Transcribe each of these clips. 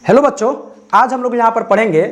Hello बच्चों, आज हम लोग यहाँ पर पढ़ेंगे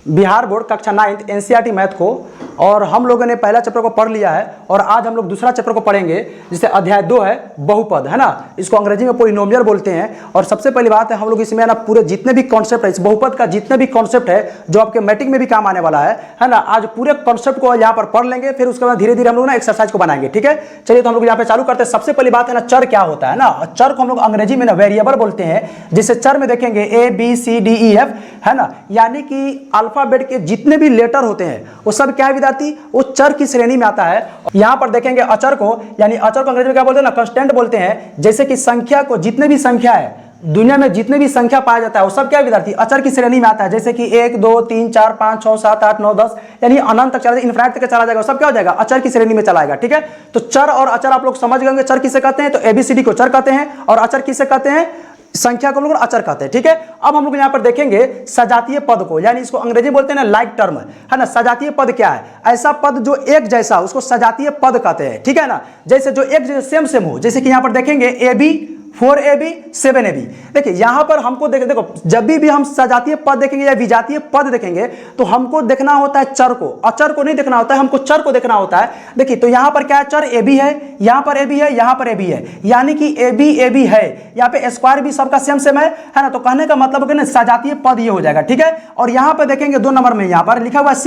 बिहार बोर्ड कक्षा 9 एनसीईआरटी मैथ को। और हम लोगों ने पहला चैप्टर को पढ़ लिया है और आज हम लोग दूसरा चैप्टर को पढ़ेंगे जिसे अध्याय 2 है बहुपद, है ना। इसको अंग्रेजी में पॉलिनोमियल बोलते हैं। और सबसे पहली बात है, हम लोग इसमें ना पूरे जितने भी कॉन्सेप्ट है, इस बहुपद का जितने भी कॉन्सेप्ट है जो आपके मैट्रिक में भी काम आने वाला है ना, आज पूरे कॉन्सेप्ट को यहाँ पर पढ़ लेंगे। फिर उसके बाद धीरे धीरे हम लोग ना एक्सरसाइज को बनाएंगे, ठीक है। चलिए तो हम लोग यहाँ पे चालू करते हैं। सबसे पहली बात है ना, चर क्या होता है ना। चर को हम लोग अंग्रेजी में ना वेरिएबल बोलते हैं, जिसे चर में देखेंगे ABCDEF, है ना। यानी कि अल्फाबेट के जितने भी लेटर होते हैं वो सब क्या है विद्यार्थी, वो चर की श्रेणी में आता है। यहां पर देखेंगे अचर को, यानी अचर को अंग्रेजी में क्या बोलते हैं ना, कांस्टेंट बोलते हैं। जैसे कि संख्या को, जितने भी संख्या है दुनिया में, जितने भी संख्या पाया जाता है वो सब क्या विद्यार्थी अचर की श्रेणी में आता है। जैसे कि 1 2 3 4 5 6 7 8 9 10, यानी अनंत तक चला जाएगा, इनफिनिट तक चला जाएगा, सब क्या हो जाएगा, अचर की श्रेणी में चला जाएगा, ठीक है। तो चर और अचर आप लोग समझ गए। चर किसे कहते हैं, तो ABCD को चर कहते हैं और अचर किसे कहते हैं, संख्या को हम लोग अचर कहते हैं, ठीक है। अब हम लोग यहाँ पर देखेंगे सजातीय पद को, यानी इसको अंग्रेजी बोलते हैं ना लाइक टर्म, है ना। सजातीय पद क्या है, ऐसा पद जो एक जैसा, उसको सजातीय पद कहते हैं, ठीक है ना। जैसे जो एक जैसे सेम हो, जैसे कि यहाँ पर देखेंगे AB 4AB 7AB। देखिए यहाँ पर हमको देखो जब भी हम सजातीय पद देखेंगे या विजातीय पद देखेंगे तो हमको देखना होता है चर को, अचर को नहीं देखना होता है, हमको चर को देखना होता है। देखिए तो यहाँ पर क्या है, चर AB है, यहाँ पर AB है, यहाँ पर AB है, यानी कि AB है, यहाँ पे स्क्वायर भी सबका सेम है ना। तो कहने का मतलब है ना सजातीय पद ये हो जाएगा, ठीक है। और यहाँ पर देखेंगे 2 नंबर में यहाँ पर लिखा हुआ है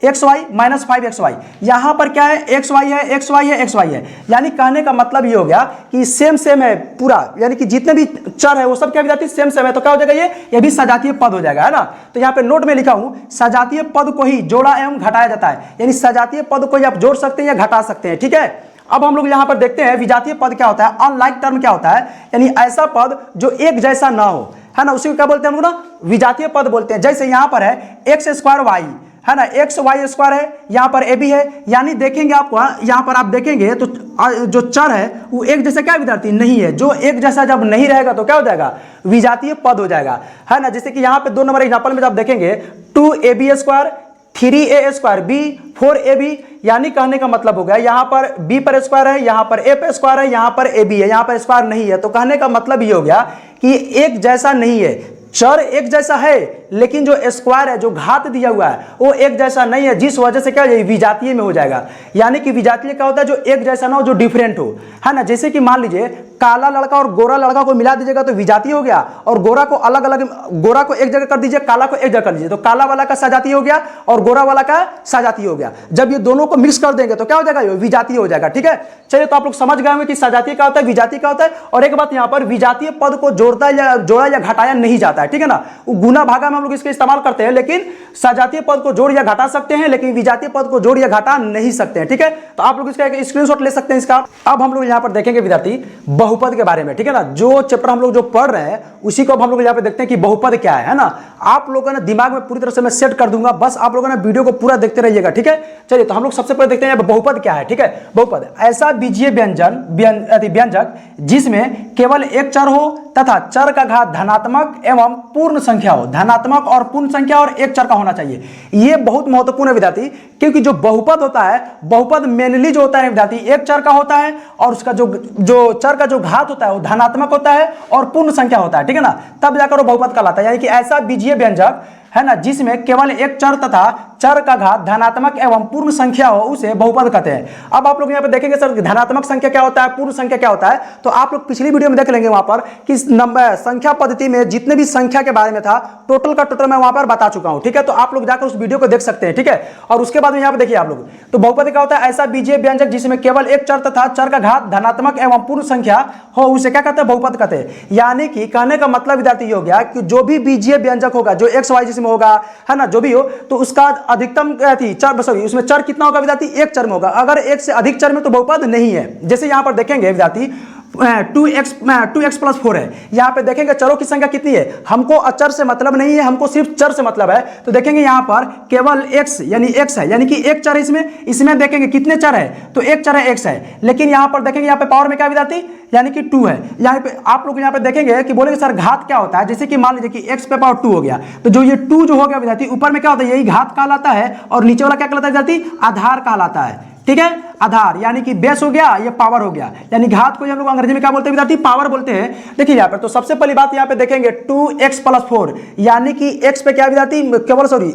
6xy माइनस 5xy। यहाँ पर क्या है, xy है, xy है, xy है, यानी कहने का मतलब ये हो गया कि सेम है पूरा, यानी कि जितने भी चर है वो सब क्या विद्यार्थी सेम है। तो क्या हो जाएगा, ये भी सजातीय पद हो जाएगा, है ना। तो यहाँ पे नोट में लिखा हूं, सजातीय पद को ही जोड़ा एवं घटाया जाता है, यानी सजातीय पद को ही आप जोड़ सकते हैं या घटा सकते हैं, ठीक है। अब हम लोग यहाँ पर देखते हैं विजातीय पद क्या होता है, अनलाइक टर्म क्या होता है, यानी ऐसा पद जो एक जैसा ना हो, है ना, उसी को क्या बोलते हैं हम लोग ना, विजातीय पद बोलते हैं। जैसे यहाँ पर है x² y, है ना, XY² है, यहाँ पर AB है, यानी देखेंगे आपको यहाँ पर आप देखेंगे तो जो चर है वो एक जैसा क्या विद्यार्थी नहीं है। जो एक जैसा जब नहीं रहेगा तो क्या हो जाएगा, विजातीय पद हो जाएगा, है ना। जैसे कि यहाँ पे 2 नंबर एग्जाम्पल में आप देखेंगे 2AB² 3A² B 4AB, यानी कहने का मतलब हो गया यहाँ पर B पर स्क्वायर है, यहाँ पर A पर स्क्वायर है, यहाँ पर AB है, यहाँ पर स्क्वायर नहीं है। तो कहने का मतलब ये हो गया कि एक जैसा नहीं है, चर एक जैसा है लेकिन जो स्क्वायर है, जो घात दिया हुआ है वो एक जैसा नहीं है, जिस वजह से क्या हो जाएगा, विजातीय में हो जाएगा। यानी कि विजातीय क्या होता है, जो एक जैसा ना हो, जो डिफरेंट हो, है ना। जैसे कि मान लीजिए काला लड़का और गोरा लड़का को मिला दीजिएगा तो विजातीय हो गया, और गोरा को अलग अलग, गोरा को एक जगह कर दीजिए, काला को एक जगह कर दीजिए, तो काला वाला का सजातीय हो गया और गोरा वाला का सजातीय हो गया। जब ये दोनों को मिक्स कर देंगे तो क्या हो जाएगा, ये विजातीय हो जाएगा, ठीक है। चलिए तो आप लोग समझ गए होंगे कि सजातीय क्या होता है, विजातीय क्या होता है। और एक बात यहाँ पर, विजातीय पद को जोड़ा या घटाया नहीं जाता है, ठीक है ना। गुना भागा में हम लोग इसका इस्तेमाल करते हैं, लेकिन सजातीय पद को जोड़ या घटा सकते हैं, लेकिन विजातीय पद को जोड़ या घटा नहीं सकते हैं, ठीक है। तो आप लोग इसका एक स्क्रीनशॉट ले सकते हैं इसका। अब हम लोग यहाँ पर देखेंगे विद्यार्थी बहुपद के बारे में, ठीक है ना। जो चैप्टर हम लोग जो पढ़ रहे हैं उसी को हम लोग यहाँ पे देखते हैं कि बहुपद क्या है ना। आप लोगों ने दिमाग में पूरी तरह से मैं सेट कर दूंगा, बस आप लोगों ने वीडियो को पूरा देखते रहिएगा, ठीक है। चलिए तो हम लोग सबसे पहले देखते हैं बहुपद क्या है, ठीक है। बहुपद ऐसा बीजीय व्यंजक जिसमें केवल एक चर हो तथा चर का घात धनात्मक एवं पूर्ण संख्या हो, धनात्मक और पूर्ण संख्या और एक चर का होना चाहिए। ये बहुत महत्वपूर्ण है विद्यार्थी, क्योंकि जो बहुपद होता है, बहुपद मेनली जो होता है विद्यार्थी एक चर का होता है, और उसका जो चर का जो घात होता है वो धनात्मक होता है और पूर्ण संख्या होता है, ठीक है ना। तब जाकर वो बहुपद कहलाता है। यानी कि ऐसा बीजीय व्यंजक, है ना, जिसमें केवल एक चर तथा चर का घात धनात्मक एवं पूर्ण संख्या हो, उसे बहुपद कहते हैं। अब आप लोग यहाँ पे देखेंगे सर धनात्मक संख्या क्या होता है, पूर्ण संख्या क्या होता है, तो आप लोग पिछली वीडियो में देख लेंगे वहां पर कि नंबर संख्या पद्धति में जितने भी संख्या के बारे में था टोटल का टोटल मैं वहां पर बता चुका हूं, ठीक है। तो आप लोग जाकर उस वीडियो को देख सकते हैं, ठीक है। और उसके बाद में यहाँ पे देखिए आप लोग, तो बहुपद क्या होता है, ऐसा बीजीय व्यंजक जिसमें केवल एक चर तथा चर का घात धनात्मक एवं पूर्ण संख्या हो, उसे क्या कहते हैं, बहुपद कहते हैं। यानी कि कहने का मतलब विद्यार्थी ये हो गया कि जो भी बीजीय व्यंजक होगा, जो XY जिसमें होगा, है ना, जो भी हो, तो उसका अधिकतम चर, सॉरी उसमें चर कितना होगा विद्यार्थी, एक चर में होगा। अगर एक से अधिक चर में तो बहुपद नहीं है। जैसे यहाँ पर देखेंगे विद्यार्थी 2x + 4 है, यहाँ पे देखेंगे चरों की संख्या कितनी है, हमको अचर से मतलब नहीं है, हमको सिर्फ चर से मतलब है। तो देखेंगे यहाँ पर केवल x यानी x है, यानी कि एक चर है इसमें देखेंगे कितने चर है, तो एक चर है x है। लेकिन यहाँ पर देखेंगे यहाँ पे पावर में क्या विद्यार्थी, यानी कि 2 है। यहाँ पे आप लोग यहाँ पे देखेंगे कि बोलेंगे सर घात क्या होता है, जैसे कि मान लीजिए कि x पे पावर 2 हो गया, तो जो ये 2 जो हो गया विद्यार्थी ऊपर में क्या होता है, यही घात कहलाता है, और नीचे वाला क्या कहलाता है विद्यार्थी, आधार कहलाता है, ठीक है, आधार यानी कि बेस हो गया, ये पावर हो गया, यानी घात को हम लोग अंग्रेजी में क्या बोलते हैं विद्यार्थी, पावर बोलते हैं। देखिए यहाँ पर तो सबसे पहली बात यहाँ पे देखेंगे 2x + 4 यानी कि x पे क्या विद्यार्थी, केवल सॉरी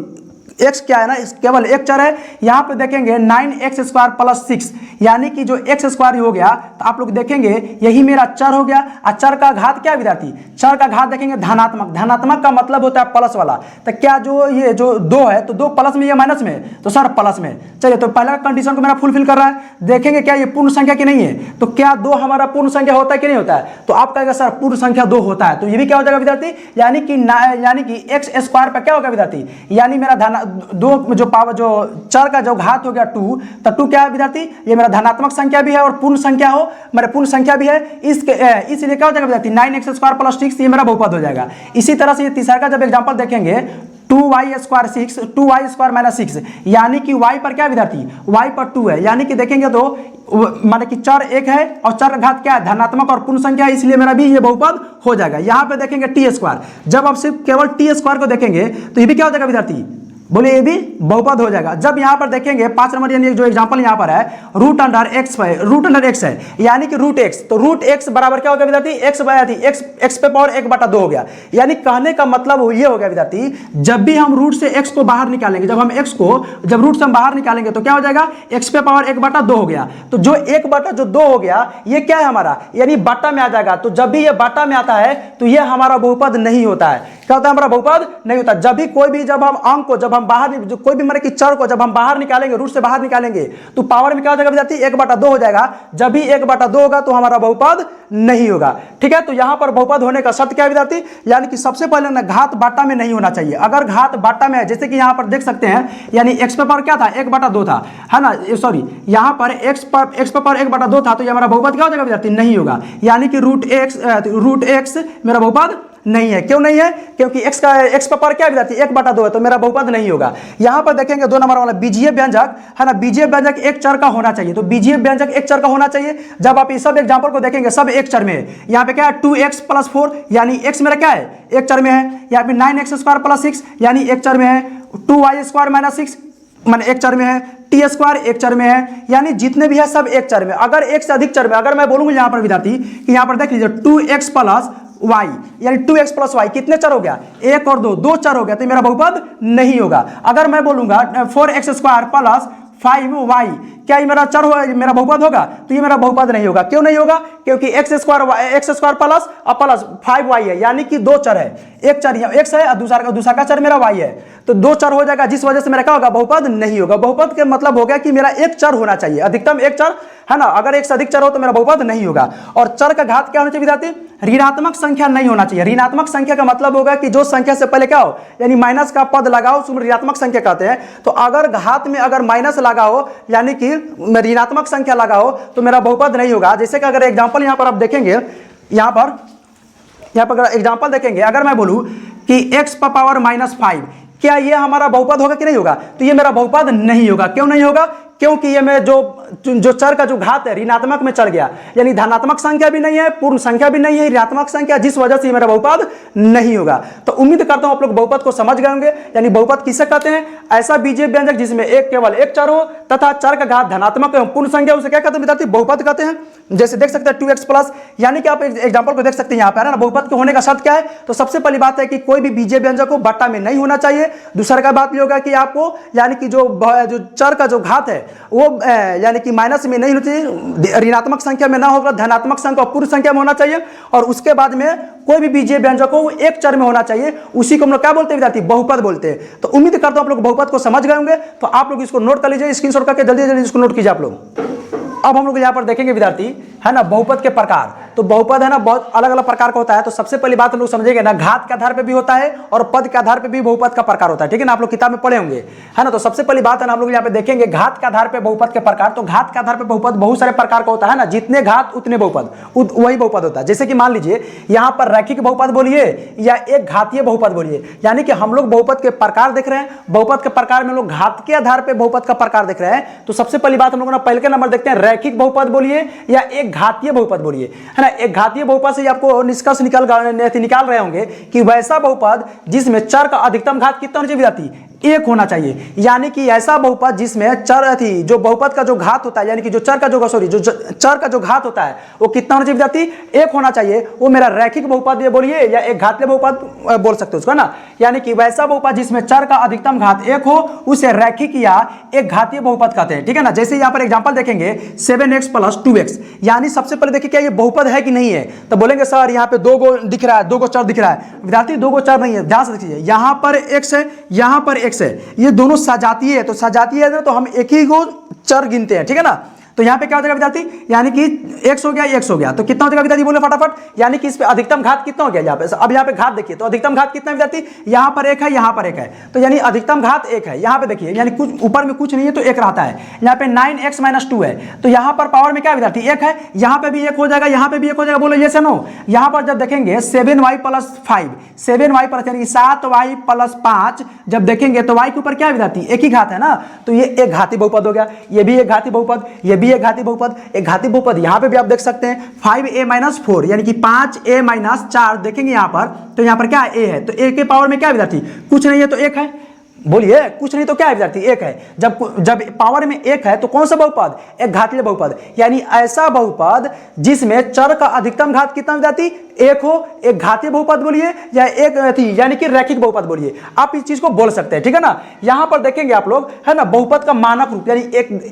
x क्या है ना, केवल एक चर है। यहाँ पे देखेंगे 9x² + 6 यानी कि जो x² हो गया, तो आप लोग देखेंगे यही मेरा चर हो गया। और चर का घात क्या विद्यार्थी, चर का घात देखेंगे धनात्मक, धनात्मक का मतलब होता है प्लस वाला। तो क्या जो ये जो 2 है, तो 2 प्लस में या माइनस में, तो सर प्लस में। चलिए तो पहला कंडीशन को मेरा फुलफिल कर रहा है। देखेंगे क्या ये पूर्ण संख्या की नहीं है, तो क्या 2 हमारा पूर्ण संख्या होता है कि नहीं होता है, तो आप कहेगा सर पूर्ण संख्या 2 होता है। तो ये भी क्या हो जाएगा विद्यार्थी, यानी कि x² पर क्या होगा विद्यार्थी, यानी मेरा 2 जो पावर जो चर का जो घात हो गया 2, तो 2 क्या है विद्यार्थी, ये मेरा धनात्मक संख्या भी है और पूर्ण संख्या हो, मेरा पूर्ण संख्या भी है, इसलिए क्या हो जाएगा विद्यार्थी 9x² + 6 ये मेरा बहुपद हो जाएगा। इसी तरह से ये तीसरा का जब एग्जांपल देखेंगे 2y² 6 यानी कि y पर क्या विद्यार्थी, y पर 2 है, यानी कि देखेंगे तो माने कि चर एक है और चर का घात क्या है, धनात्मक और पूर्ण संख्या है, इसलिए मेरा भी ये बहुपद हो जाएगा। यहाँ पे देखेंगे t², जब आप सिर्फ केवल t² को देखेंगे तो ये भी क्या हो जाएगा विद्यार्थी, बोले ये भी बहुपद हो जाएगा। जब यहाँ पर देखेंगे 5 नंबर यानी जो एग्जांपल यहाँ पर है √x है, यानी कि √x, तो √x बराबर क्या होगा विद्यार्थी, x पे पावर 1/2 हो गया। यानी कहने का मतलब ये हो गया विद्यार्थी, जब भी हम रूट से x को बाहर निकालेंगे, जब रूट से हम बाहर निकालेंगे तो क्या हो जाएगा, x पे पावर 1/2 हो गया। तो जो 1/2 हो गया ये क्या है हमारा, यानी बाटा में आ जाएगा। तो जब भी ये बाटा में आता है तो ये हमारा बहुपद नहीं होता है। क्या होता है, हमारा बहुपद नहीं होता। जब हम अंक को जब हम बाहर कोई भी मतलब कि चर को जब हम बाहर निकालेंगे, रूट से बाहर निकालेंगे, तो पावर में क्या हो जाएगा विद्यार्थी, 1/2 हो जाएगा। जब भी 1/2 होगा तो हमारा बहुपद नहीं होगा। ठीक है, तो यहां पर बहुपद होने का शर्त क्या है विद्यार्थी, यानी कि सबसे पहले ना घात बाटा में नहीं होना चाहिए। अगर घात बाटा में है, जैसे कि यहां पर देख सकते हैं, यानी x पे पावर क्या था, 1/2 था, है ना, सॉरी यहां पर x पे पावर 1/2 था, तो ये हमारा बहुपद क्या हो जाएगा विद्यार्थी, नहीं होगा। यानी कि √x मेरा बहुपद नहीं है। क्यों नहीं है, क्योंकि x पे पावर क्या विद्यार्थी, 1/2 है, तो मेरा बहुपद नहीं होगा। यहां पर देखेंगे 2 नंबर वाला बीजीय व्यंजक, है ना, बीजीय व्यंजक एक चर का होना चाहिए। तो बीजीय व्यंजक एक चर का होना चाहिए। जब आप इस सब एग्जांपल को देखेंगे, सब एक चर में है। यहाँ पे क्या है 2x + 4 यानी x मेरा क्या है, एक चर में है। यहाँ पे 9x² + 6 यानी एक चर में है। 2y² - 6 माने एक चर में है। t² एक चर में है, यानी जितने भी है सब एक चर में। अगर एक से अधिक चर में अगर मैं बोलूंगा यहाँ पर विद्यार्थी कि यहाँ पर देख लीजिए 2x + y यानी 2x + y कितने चर हो गया, 1 और 2 चर हो गया, तो मेरा बहुपद नहीं होगा। अगर मैं बोलूंगा 4x² + 5y, क्या ये मेरा चर होगा, मेरा बहुपद होगा, तो ये मेरा बहुपद नहीं होगा। क्यों नहीं होगा, क्योंकि x² प्लस 5y है, यानी कि 2 चर है। एक चर x है और दूसरा का चर मेरा y है, तो 2 चर हो जाएगा, जिस वजह से मेरा क्या होगा, बहुपद नहीं होगा। बहुपद के मतलब हो गया कि मेरा एक चर होना चाहिए, अधिकतम एक चर, है ना। अगर एक से अधिक चर हो तो मेरा बहुपद नहीं होगा। और चर का घात क्या होना चाहिए विद्यार्थी, ऋणात्मक संख्या नहीं होना चाहिए। ऋणात्मक संख्या का मतलब होगा कि जो संख्या से पहले क्या हो, यानी माइनस का पद लगाओ, उसको ऋणात्मक संख्या कहते हैं। तो अगर घात में अगर माइनस लगा हो, यानी कि ऋणात्मक संख्या लगा हो, तो मेरा बहुपद नहीं होगा। जैसे कि अगर एग्जांपल यहां पर आप देखेंगे, यहां पर अगर एग्जांपल देखेंगे, अगर मैं बोलूं कि x पर पावर -5, क्या ये हमारा बहुपद होगा कि नहीं होगा, तो ये मेरा बहुपद नहीं होगा। क्यों नहीं होगा, क्योंकि ये में जो चर का जो घात है ऋणात्मक में चढ़ गया, यानी धनात्मक संख्या भी नहीं है, पूर्ण संख्या भी नहीं है, ऋणात्मक संख्या, जिस वजह से मेरा बहुपद नहीं होगा। तो उम्मीद करता हूं आप लोग बहुपद को समझ गए होंगे। यानी बहुपद किसे कहते हैं, ऐसा बीजीय व्यंजक जिसमें केवल एक चर हो तथा चर का घात धनात्मक एवं पूर्ण संख्या, उसे क्या कहते हैं विद्यार्थी, बहुपद कहते हैं। जैसे देख सकते हैं 2x+, यानी कि आप एग्जांपल को देख सकते हैं यहाँ पे, है ना। बहुपद के होने का शर्त क्या है, तो सबसे पहली बात है कि कोई भी बीजीय व्यंजक को बट्टा में नहीं होना चाहिए। दूसरा का बात ये होगा कि आपको यानी कि जो चर का जो घात है वो यानी कि माइनस में नहीं होना चाहिए, ऋणात्मक संख्या में ना होगा, धनात्मक संख्या और पूर्ण संख्या में होना चाहिए। और उसके बाद में कोई भी बीजीय व्यंजक हो एक चर में होना चाहिए, उसी को हम लोग क्या बोलते हैं विद्यार्थी, बहुपद बोलते हैं। तो उम्मीद करता हूं आप लोग बहुपद को समझ गए होंगे। तो आप लोग इसको नोट कर लीजिए, स्क्रीनशॉट करके जल्दी जल्दी इसको नोट कीजिए आप लोग। अब हम लोग यहाँ पर देखेंगे विद्यार्थी, है ना, बहुपद के प्रकार। तो बहुपद है ना बहुत अलग अलग प्रकार का होता है। तो सबसे पहली बात हम लोग समझेंगे ना, घात के आधार पे भी होता है और पद के आधार पे भी बहुपद का प्रकार होता है। ठीक है ना, आप लोग किताब में पढ़े होंगे, है ना। तो सबसे पहली बात है ना, हम लोग यहाँ पे देखेंगे घात के आधार पे बहुपद के प्रकार। तो घात के आधार पे बहुपद बहुत सारे प्रकार का होता है ना, जितने घात उतने बहुपद, वही बहुपद होता है। जैसे कि मान लीजिए यहाँ पर रैखिक बहुपद बोलिए या एक घातीय बहुपद बोलिए, यानी कि हम लोग बहुपद के प्रकार देख रहे हैं। बहुपद के प्रकार में हम लोग घात के आधार पे बहुपद का प्रकार देख रहे हैं। तो सबसे पहली बात हम लोग ना पहले के नंबर देखते हैं, रैखिक बहुपद बोलिए या एक घातीय बहुपद बोलिए, है ना। एक घातीय बहुपद से आपको निष्कर्ष निकाल रहे होंगे कि वैसा बहुपद जिसमें चर का अधिकतम घात कितना होना चाहिए विद्यार्थी, 1 होना चाहिए। यानी कि ऐसा बहुपद जिसमें चर थी, जो बहुपद का जो घात होता है, यानी कि जो चर का जो चर का जो घात होता है वो कितना होना चाहिए विद्यार्थी? 1 होना चाहिए। वो मेरा रैखिक बहुपद ये बोलिए या एक घातीय बहुपद बोल सकते हो उसको ना। यानी कि वैसा बहुपद जिसमें चर का अधिकतम घात 1 हो उसे रैखिक या एक घातीय बहुपद कहते हैं, ठीक है ना। जैसे यहाँ पर एग्जांपल देखेंगे 7x + 2x, यानी सबसे पहले देखिए क्या ये बहुपद है कि नहीं है। तो बोलेंगे सर यहाँ पे 2 गो दिख रहा है, 2 गो चर दिख रहा है। विद्यार्थी 2 गो चर नहीं है, ध्यान से देखिए, यहाँ पर x है, यहाँ पर x है, ये दोनों सजातीय है। तो सजातीय है ना, तो हम एक ही गो चर गिनते हैं, ठीक है ना। तो यहाँ पे क्या हो जाएगा विद्यार्थी? यानी कि x हो गया, x हो गया, तो कितना हो जाएगा विद्यार्थी? बोले फटाफट। यानी कि इस पे अधिकतम घात कितना हो गया यहाँ पे? अब यहाँ पे घात देखिए, तो अधिकतम घात कितना है विद्यार्थी? यहाँ पर 1 है, यहाँ पर 1 है, तो यानी अधिकतम घात 1 है। यहाँ पे देखिए, यानी कुछ ऊपर में कुछ नहीं है तो 1 रहता है। यहाँ पे 9x - 2 है, तो यहाँ पर पावर में क्या है विद्यार्थी? 1 है। यहाँ पे भी 1 हो जाएगा, यहाँ पे भी 1 हो जाएगा। बोलो ये से नो। यहाँ पर जब देखेंगे 7y + 5, 7y पर यानी 7y + 5 जब देखेंगे तो y के ऊपर क्या है विद्यार्थी? एक ही घात है ना, तो ये एक घातीय बहुपद हो गया। ये भी एक घातीय बहुपद, ये भी एक घातीय बहुपद। एक घातीय बहुपद यहाँ पे भी आप देख सकते हैं 5a - 4 यानी कि 5a - 4 देखेंगे यहाँ पर, तो यहाँ पर क्या है? a है, तो a के पावर में क्या है विद्यार्थी? कुछ नहीं है तो 1 है। बोलिए कुछ नहीं तो क्या है विद्यार्थी? 1 है। जब पावर में 1 है तो कौन सा बहुपद? एक घातीय बहुपद। यानी ऐसा बहुपद जिसमें चर का अधिकतम घात कितना विद्यार्थी? 1 हो, एक घातीय बहुपद बोलिए या एक यानी कि रैखिक बहुपद बोलिए, आप इस चीज को बोल सकते हैं, ठीक है ना। यहां पर देखेंगे आप लोग, है ना, बहुपद का मानक रूप, यानी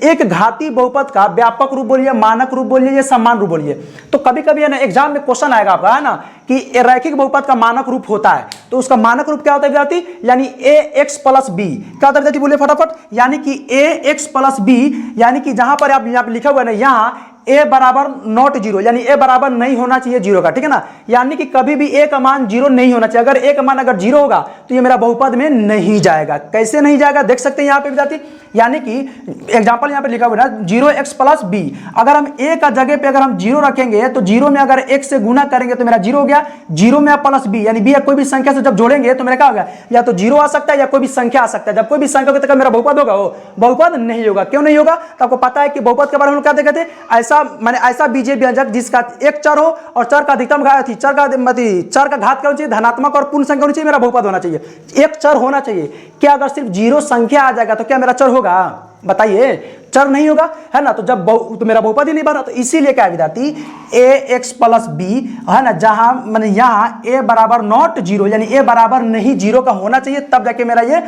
एक घातीय बहुपद का व्यापक रूप बोलिए, मानक रूप बोलिए या सम्मान रूप बोलिए। तो कभी कभी है ना एग्जाम में क्वेश्चन आएगा आपका, है ना, कि रैखिक बहुपद का मानक रूप होता है, तो उसका मानक रूप क्या होता है विद्यार्थी? यानी ax + b क्या होता है विद्यार्थी? बोलिए फटाफट। यानी कि ax + b, यानी कि जहां पर आप यहाँ पे लिखा हुआ है ना, यहाँ a बराबर नॉट 0, यानी a बराबर नहीं होना चाहिए 0 का, ठीक है ना। यानी कि कभी भी a का मान 0 नहीं होना चाहिए। अगर a का मान अगर 0 होगा तो ये मेरा बहुपद में नहीं जाएगा। कैसे नहीं जाएगा देख सकते हैं यहाँ पे विद्यार्थी। यानी कि एग्जांपल यहाँ पे लिखा हुआ है ना 0x + b, अगर हम a का जगह पे अगर हम 0 रखेंगे तो 0 में अगर x से गुना करेंगे तो मेरा 0 हो गया। 0 में प्लस b, यानी b या कोई भी संख्या से जब जोड़ेंगे तो मेरा क्या होगा? या तो 0 आ सकता है या कोई भी संख्या आ सकता है। जब कोई भी संख्या होगा तो मेरा बहुपद होगा, वो बहुपद नहीं होगा। क्यों नहीं होगा? तो आपको पता है कि बहुपद के बारे में क्या देखते हैं, ऐसा बीजीय व्यंजक जिसका एक चर हो और चर का अधिकतम घात थी, चर का घात क्या होना चाहिए? धनात्मक और पूर्ण संख्या होनी चाहिए, मेरा बहुपद होना चाहिए। एक चर होना चाहिए। क्या अगर सिर्फ 0 संख्या आ जाएगा तो क्या मेरा चर होगा? बताइए, चर नहीं होगा, है ना। तो जब तो मेरा बहुपद ही नहीं बना, तो इसीलिए क्या है विद्यार्थी? ax + b, है ना, जहां मैंने यहाँ a बराबर नॉट 0 यानी a बराबर नहीं 0 का होना चाहिए, तब जाके मेरा ये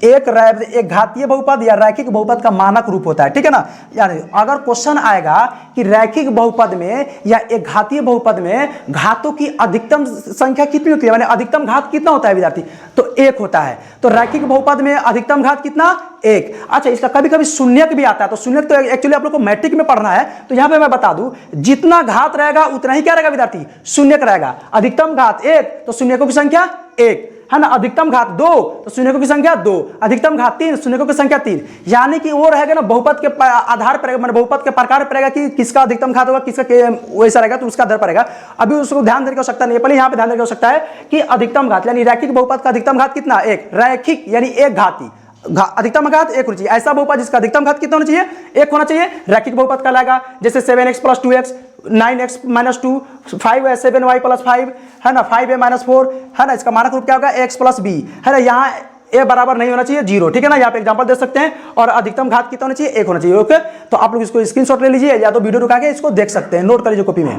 एक घातीय बहुपद या रैखिक बहुपद का मानक रूप होता है, ठीक है ना। यानी अगर क्वेश्चन आएगा कि रैखिक बहुपद में या एक घातीय बहुपद में घातों की अधिकतम संख्या कितनी होती है, माने अधिकतम घात कितना होता है विद्यार्थी? तो 1 होता है। तो रैखिक बहुपद में अधिकतम घात कितना? 1। अच्छा, इसका कभी कभी शून्यक भी आता है, तो शून्यक तो एक्चुअली आप लोग को मैट्रिक में पढ़ना है, तो यहां पे मैं बता दूं, जितना घात रहेगा उतना ही क्या रहेगा विद्यार्थी? शून्यक रहेगा। अधिकतम घात 1 तो शून्यकों की संख्या 1, है ना। अधिकतम घात 2 तो शून्यकों की संख्या 2, अधिकतम घात 3 शून्यकों की संख्या 3। यानी कि वो रहेगा ना बहुपद के आधार पर, मतलब बहुपद के प्रकार पर रहेगा कि किसका अधिकतम घात होगा, किसका वैसा रहेगा, तो उसका आधार पर रहेगा। अभी उसको ध्यान देने की आवश्यकता नहीं है, पहले यहाँ पे ध्यान देने की आवश्यकता है कि अधिकतम घात यानी रैखिक बहुपद का अधिकतम घात कितना? 1। रैखिक यानी एक घाती, अधिकतम घात 1 होना चाहिए। ऐसा बहुपद जिसका अधिकतम घात कितना होना चाहिए? 1 होना चाहिए, रैखिक बहुपद कहलाएगा। जैसे 7x + 2x, 9x - 2, 7y + 5, है ना, 5a - 4, है ना। इसका मानक रूप क्या होगा? x + b, है ना। यहाँ a बराबर नहीं होना चाहिए 0, ठीक है ना। यहाँ पे एग्जांपल दे सकते हैं। और अधिकतम घात कितना होना चाहिए? 1 होना चाहिए। ओके, तो आप लोग इसको स्क्रीनशॉट ले लीजिए या तो वीडियो रुका के इसको देख सकते हैं, नोट कर लीजिए कॉपी में।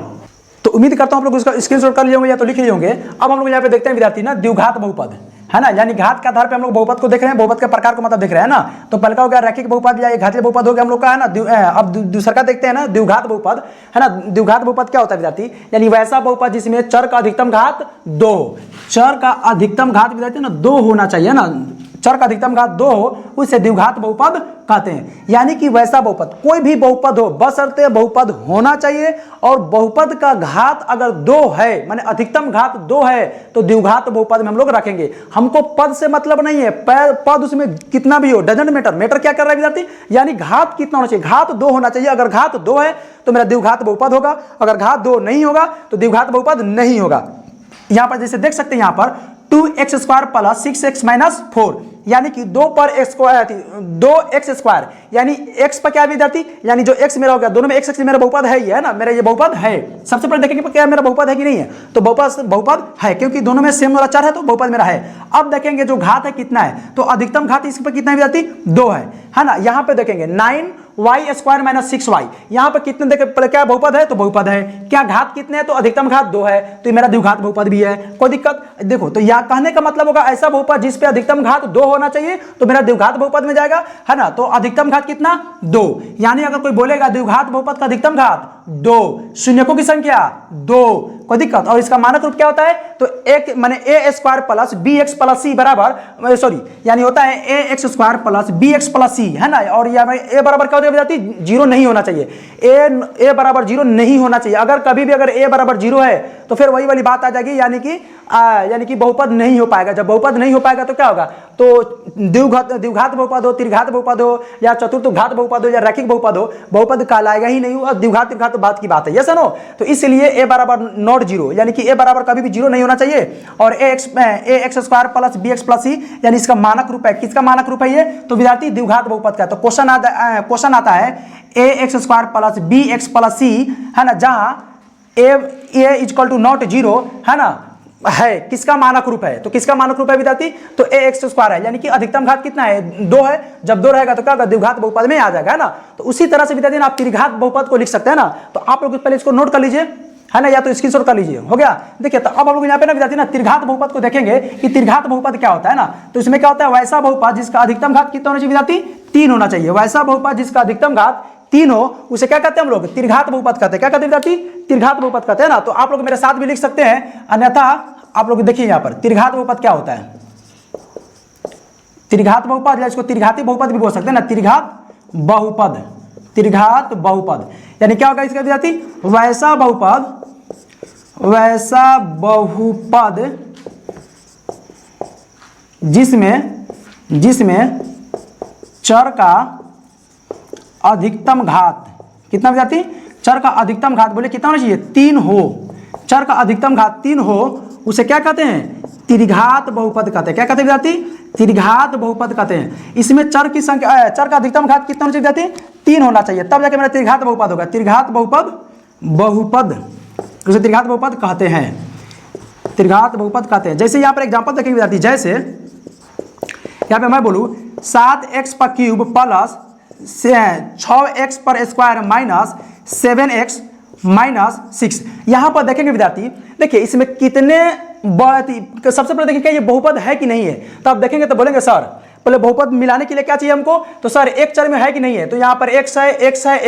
तो उम्मीद करता हूं आप लोग इसका स्क्रीनशॉट कर लिए होंगे या तो लिख लिए होंगे। अब हम लोग यहाँ पे देखते हैं विद्यार्थी ना द्विघात बहुपद, है ना, यानी घात के आधार पे हम लोग बहुपद को देख रहे हैं, बहुपद के प्रकार को मतलब देख रहे हैं ना। तो पहले का हो गया रैखिक बहुपद या एक घातीय बहुपद हो गया हम लोग का, है ना। अब दूसरा का देखते हैं ना, द्विघात बहुपद, है ना। द्विघात बहुपद क्या होता है विद्यार्थी? यानी वैसा बहुपद जिसमें चर का अधिकतम घात 2, चर का अधिकतम घात विद्यार्थी ना 2 होना चाहिए ना, चर का अधिकतम घात 2 हो, उसे द्विघात बहुपद कहते हैं। यानी कि वैसा बहुपद, कोई भी बहुपद हो, बशर्ते बहुपद होना चाहिए और बहुपद का घात अगर 2 है, माने अधिकतम घात 2 है, तो द्विघात बहुपद में हम लोग रखेंगे। हमको पद से मतलब नहीं है, पद उसमें कितना भी हो, डजंट मैटर। मैटर क्या कर रहा है विद्यार्थी? यानी घात कितना होना चाहिए? घात 2 होना चाहिए। अगर घात 2 है तो मेरा द्विघात बहुपद होगा, अगर घात 2 नहीं होगा तो द्विघात बहुपद नहीं होगा। यहां पर जैसे देख सकते हैं, यहां पर 2x² + 6x - 4, यानी कि 2 पर एक्स स्क्वायर 2x² यानी x पर क्या विद्यार्थी, यानी जो x मेरा हो गया, दोनों में x मेरा बहुपद है, ये है ना, मेरा ये बहुपद है। सबसे पहले देखेंगे क्या मेरा बहुपद है कि नहीं है, तो बहुपद है, क्योंकि दोनों में सेम वाला चर है तो बहुपद मेरा है। अब देखेंगे जो घात है कितना है, तो अधिकतम घात इस पर कितना है विद्यार्थी, 2 है ना। यहाँ पे देखेंगे 9y² - 6y, यहाँ पे कितने देखे क्या बहुपद है, तो बहुपद है। क्या घात कितने हैं, तो अधिकतम घात 2 है, तो ये मेरा द्विघात बहुपद भी है। कोई दिक्कत देखो, तो यह कहने का मतलब होगा ऐसा बहुपद जिस पे अधिकतम घात 2 होना चाहिए, तो मेरा द्विघात बहुपद में जाएगा, है ना। तो अधिकतम घात कितना, 2, यानी अगर कोई बोलेगा द्विघात बहुपद का अधिकतम घात 2, शून्यकों की संख्या 2, कोई दिक्कत। और इसका मानक रूप क्या होता है, तो एक माने a² + bx + c बराबर, सॉरी यानी होता है ax² + bx + c, है ना। और यह a बराबर क्या होता है, 0 नहीं होना चाहिए, a बराबर 0 नहीं होना चाहिए। अगर कभी भी अगर a बराबर 0 है तो फिर वही वाली बात आ जाएगी, यानी कि बहुपद नहीं हो पाएगा। जब बहुपद नहीं हो पाएगा तो क्या होगा, तो द्विघात बहुपद हो, त्रिघात बहुपद हो, या चतुर्थ घात बहुपद हो, या रैखिक बहुपद हो, बहुपद कहलाएगा ही नहीं। और द्विघात त्रिघात बात की बात है, यस नो। तो इसलिए a बराबर नॉट 0, यानी कि a बराबर कभी भी 0 नहीं होना चाहिए। और ax² + bx + c यानी इसका मानक रूप है, किसका मानक रूप है ये, तो विद्यार्थी द्विघात बहुपद का। तो क्वेश्चन आता है ax² + bx + c, है ना, जहां a = नॉट 0, है ना, है किसका मानक रूप है, तो किसका मानक रूप है विद्यार्थी, तो ax² है, यानी कि अधिकतम घात कितना है, 2 है। जब 2 रहेगा तो क्या होगा, द्विघात बहुपद में आ जाएगा, है ना। तो उसी तरह से विद्यार्थी आप त्रिघात बहुपद को लिख सकते हैं ना। तो आप लोग पहले इसको नोट कर लीजिए, है ना, या तो स्क्रीनशॉट कर लीजिए, हो गया। देखिए तो अब हम लोग यहाँ पे ना विद्यार्थी ना त्रिघात बहुपद को देखेंगे कि त्रिघात बहुपद क्या होता है ना। तो इसमें क्या होता है, वैसा बहुपद जिसका अधिकतम घात कितना होना चाहिए विद्यार्थी, 3 होना चाहिए। वैसा बहुपद जिसका अधिकतम घात 3 हो उसे क्या कहते हैं हम लोग, त्रिघात बहुपद कहते हैं। क्या कहते हैं विद्यार्थी, त्रिघात बहुपद कहते हैं ना। तो आप लोग मेरे साथ भी लिख सकते हैं, अन्यथा आप लोग देखिए यहाँ पर त्रिघात बहुपद क्या होता है। त्रिघात बहुपद या इसको त्रिघाती बहुपद भी बोल सकते हैं ना, त्रिघात बहुपद, त्रिघात बहुपद यानी क्या होगा इसका विद्यार्थी, वैसा बहुपद जिसमें चर का अधिकतम घात कितना विद्यार्थी, चर का अधिकतम घात बोले कितना होना चाहिए, 3 हो। चर का अधिकतम घात 3 हो उसे क्या कहते हैं, त्रिघात बहुपद कहते हैं। क्या कहते हैं विद्यार्थी, त्रिघात बहुपद कहते हैं। इसमें चर की संख्या, चर का अधिकतम घात कितना होना चाहिए विद्यार्थी, 3 होना चाहिए, तब जाके मेरा त्रिघात बहुपद होगा। त्रिघात बहुपद उसे त्रिघात बहुपद कहते हैं, त्रिघात बहुपद कहते हैं। जैसे यहाँ पर एग्जांपल देखेंगे विद्यार्थी, जैसे यहाँ पे मैं बोलूँ 7x + 6x² - 7x - 6, यहाँ पर देखेंगे विद्यार्थी, देखिए इसमें कितने सबसे पहले देखिए क्या ये बहुपद है कि नहीं है। तो आप देखेंगे तो बोलेंगे सर पहले बहुपद मिलाने के लिए क्या चाहिए हमको, तो सर एक चर में है कि नहीं है, तो यहाँ पर x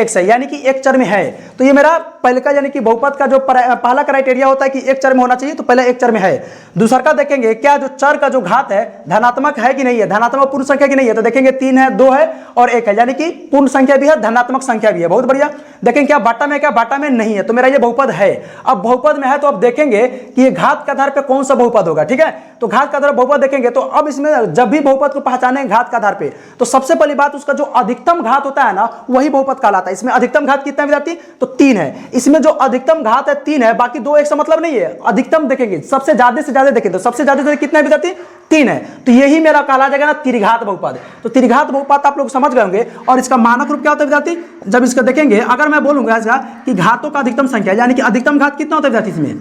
है, यानी कि एक चर में है। तो ये मेरा पहले का यानी कि बहुपद का जो पहला क्राइटेरिया होता है कि एक चर में होना चाहिए, तो पहले एक चर में है। दूसरा का देखेंगे क्या जो चर का जो घात है धनात्मक है कि नहीं है, धनात्मक पूर्ण संख्या की नहीं है, तो देखेंगे 3 है, 2 है और 1 है, यानी कि पूर्ण संख्या भी है, धनात्मक संख्या भी है। बहुत बढ़िया। देखेंगे क्या बाटा में, क्या बाटा में नहीं है, तो मेरा ये बहुपद है। अब बहुपद में है तो अब देखेंगे कि ये घात के आधार पर कौन सा बहुपद होगा, ठीक है। तो घात का आधार बहुपद देखेंगे, तो अब इसमें जब भी बहुपद को पहचाने घात के आधार पे, तो सबसे पहली बात उसका जो अधिकतम घात होता है ना वही बहुपद कहलाता है। इसमें अधिकतम घात कितना है विद्यार्थी, तो 3 है। इसमें जो अधिकतम घात है 3 है, बाकी 2 1 से मतलब नहीं है। अधिकतम देखेंगे, सबसे ज्यादा से ज्यादा देखेंगे, तो सबसे ज्यादा कितना है विद्यार्थी, 3 है। तो यही मेरा कहला जाएगा ना त्रिघात बहुपद। तो त्रिघात बहुपद आप लोग समझ गए होंगे। और इसका मानक रूप क्या होता है विद्यार्थी, जब इसका देखेंगे अगर मैं बोलूंगा इसका कि घातों का अधिकतम संख्या, यानी कि अधिकतम घात कितना होता है विद्यार्थी इसमें,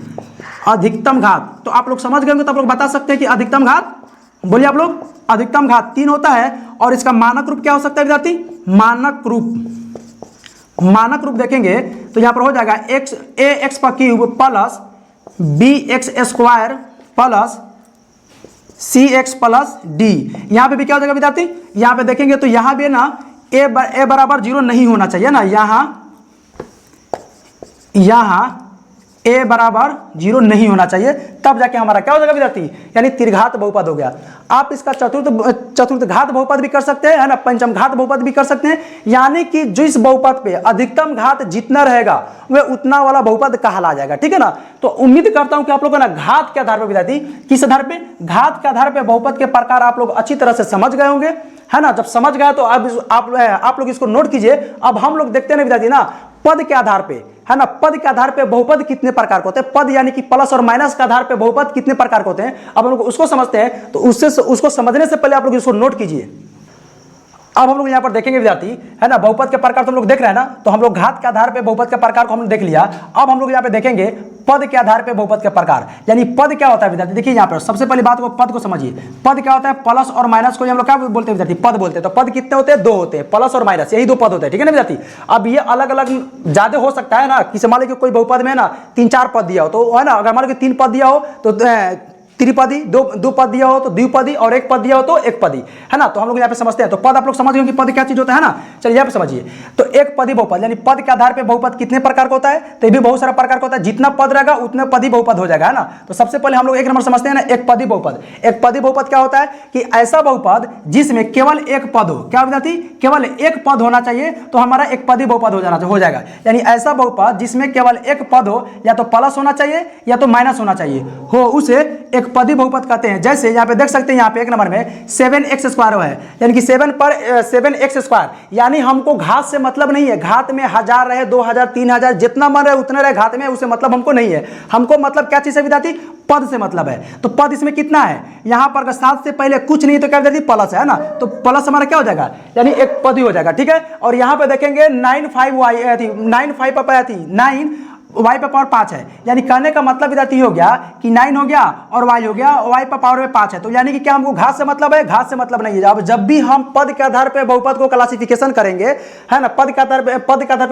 अधिकतम घात, तो आप लोग समझ गए होंगे। तो आप लोग बता सकते हैं कि अधिकतम घात, बोलिए आप लोग, अधिकतम घात 3 होता है। और इसका मानक रूप क्या हो सकता है विद्यार्थी, मानक रूप देखेंगे तो यहां पर हो जाएगा ax + bx² + cx + d। यहां पे भी क्या हो जाएगा विद्यार्थी, यहां पे देखेंगे तो यहां भी ना a बराबर 0 नहीं होना चाहिए ना, यहां a बराबर 0 नहीं होना चाहिए, तब जाके हमारा क्या हो जाएगा विद्यार्थी, यानी त्रिघात बहुपद हो गया। आप इसका चतुर्थ घात बहुपद भी कर सकते हैं, है ना, पंचम घात बहुपद भी कर सकते हैं। यानी कि जिस बहुपद पे अधिकतम घात जितना रहेगा वह उतना वाला बहुपद कहला जाएगा, ठीक है ना। तो उम्मीद करता हूं कि आप लोगों ने घात के आधार पर विद्यार्थी, किस आधार पे, घात के आधार पर बहुपद के प्रकार आप लोग अच्छी तरह से समझ गए होंगे, है ना। जब समझ गए तो अब आप लोग इसको नोट कीजिए। अब हम लोग देखते हैं ना विद्यार्थी ना पद के आधार पे, है ना, पद के आधार पे बहुपद कितने प्रकार के होते हैं, पद यानी कि प्लस और माइनस के आधार पे बहुपद कितने प्रकार के होते हैं। अब हम लोग उसको समझते हैं, तो उसको समझने से पहले आप लोग इसको नोट कीजिए। अब हम लोग यहाँ पर देखेंगे विद्यार्थी, है ना, बहुपद के प्रकार तो हम लोग देख रहे हैं ना, तो हम लोग घात के आधार पे बहुपद के प्रकार को हमने देख लिया। अब हम लोग यहाँ पे देखेंगे पद के आधार पे बहुपद के प्रकार, यानी पद क्या होता है विद्यार्थी। देखिए यहाँ पर सबसे पहली बात को पद को समझिए। पद क्या होता है, प्लस और माइनस को हम लोग क्या बोलते हैं विद्यार्थी, पद बोलते हैं। तो पद कितने होते हैं, दो होते हैं, प्लस और माइनस, यही दो पद होते हैं, ठीक है ना विद्यार्थी। अब ये अलग अलग ज्यादा हो सकता है ना, कि मान लीजिए कोई बहुपद में ना 3-4 पद दिया हो, तो है ना, अगर मान लीजिए 3 पद दिया हो तो त्रिपदी, दो पद दिया हो तो द्विपदी, और एक पद दिया हो तो एक पदी, है ना। तो हम लोग यहाँ पे समझते हैं, तो पद आप लोग समझ गए कि पद क्या चीज होता है ना। चलिए यहाँ पे समझिए, तो एक पदी बहुपद, यानी पद के आधार पे बहुपद कितने प्रकार का होता है, तो ये भी बहुत सारा प्रकार का होता है। जितना पद रहेगा उतने पदी बहुपद हो जाएगा, है ना। तो सबसे पहले हम लोग एक नंबर समझते हैं ना, एक पदी बहुपद। एक पदी बहुपद क्या होता है कि ऐसा बहुपद जिसमें केवल एक पद हो, क्या विद्यार्थी, केवल एक पद होना चाहिए, तो हमारा एक पदी बहुपद हो जाएगा। यानी ऐसा बहुपद जिसमें केवल एक पद हो, या तो प्लस होना चाहिए या तो माइनस होना चाहिए, हो उसे एक पदी बहुपद कहते हैं। जैसे यहाँ पे देख सकते हैं, यहाँ पे एक नंबर में 7x² है, यानी कि 7 पर 7x², यानी हमको घात से मतलब नहीं है। घात में 1000 रहे, 2000, 3000, जितना मन रहे उतने रहे, घात में उससे मतलब हमको नहीं है। हमको मतलब क्या चीज है विद्यार्थी, पद से मतलब है। तो पद इसमें कितना है, यहाँ पर 7 से पहले कुछ नहीं तो क्या विद्यार्थी, प्लस है ना, तो प्लस हमारा क्या हो जाएगा, यानी एक पद ही हो जाएगा, ठीक है। और यहाँ पे देखेंगे 9 y पे पावर 5 है, यानी कहने का मतलब विद्यार्थी हो गया कि 9 हो गया और y हो गया, y पे पावर में 5 है। तो यानी कि क्या हमको घात से मतलब है, घात से मतलब नहीं है। अब जब भी हम पद के आधार पे बहुपद को क्लासिफिकेशन करेंगे, है ना, पद के आधार पे